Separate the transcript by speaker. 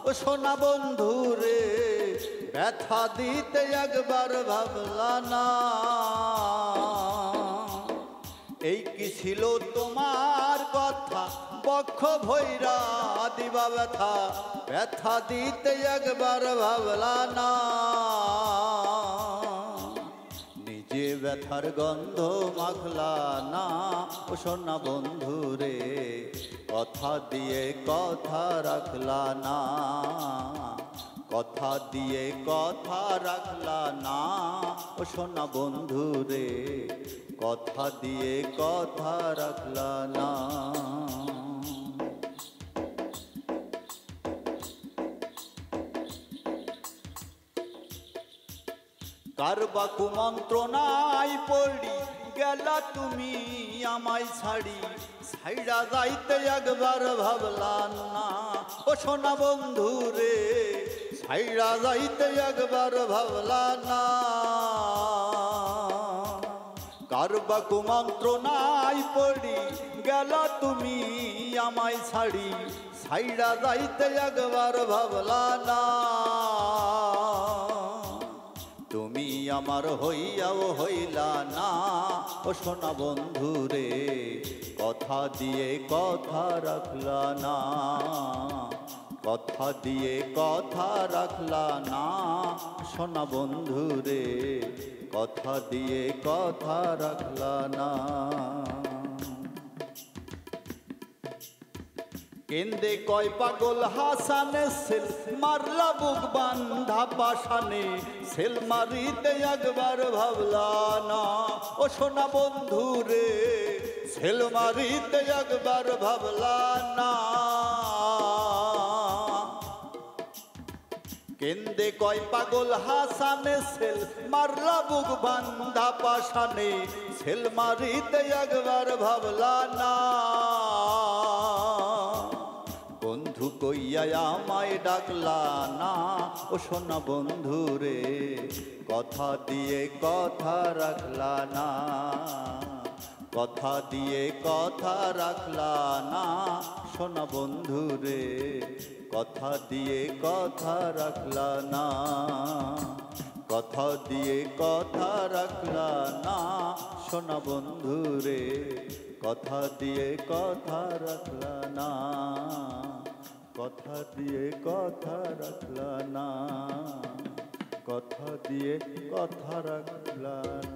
Speaker 1: ও সোনা বন্ধু রে ব্যথা দিতে একবার ভাবলা না। এই কি ছিল তোমার কথা বক্ষ ভৈরা দিবা ব্যথা, ব্যথা দিতে একবার ভাবলা না। নিজে ব্যথার গন্ধ মাখলা না ও সোনা বন্ধু রে কথা দিয়ে কথা রাখলা না, কথা দিয়ে কথা রাখলা না ও সোনা বন্ধু রে কথা দিয়ে কথা রাখলা না। কারবা কুমন্ত্রণায় পড়ি গেলা তুমি আমায় ছাড়ি, ছাইড়া যাইতে একবার ভাবলা না ও সোনা বন্ধু রে ছাইড়া যাইতে একবার ভাবলা না। কারবা কুমন্ত্রণায় পড়ি গেলা তুমি আমায় ছাড়ি, ছাইড়া যাইতে একবার ভাবলা না। তুমি আমার হইয়াও হইলা না ও সোনা বন্ধু রে কথা দিয়ে কথা রাখলা না, কথা দিয়ে কথা রাখলা না সোনা বন্ধু রে কথা দিয়ে কথা রাখলা না। কেন্দে কয় পাগল হাসানে সেল মারলা বুক বান্ধা পাশানে, সেল মারিতে একবার ভাবলা না ও সোনা বন্ধু রে সেল মারিতে একবার ভাবলা না। কেন্দে কয় পাগল হাসানে সেল মারলা বুক বান্ধা পাশানে, সেল মারিতে একবার ভাবলা না। বন্ধু কইয়া আমায় ডাকলা না ও সোনা বন্ধু রে কথা দিয়ে কথা রাখলা না, কথা দিয়ে কথা রাখলা না সোনা বন্ধু রে কথা দিয়ে কথা রাখলা না, কথা দিয়ে কথা রাখলা না সোনা বন্ধু রে কথা দিয়ে কথা রাখলা না, কথা দিয়ে কথা রাখলা না, কথা দিয়ে কথা রাখলা না।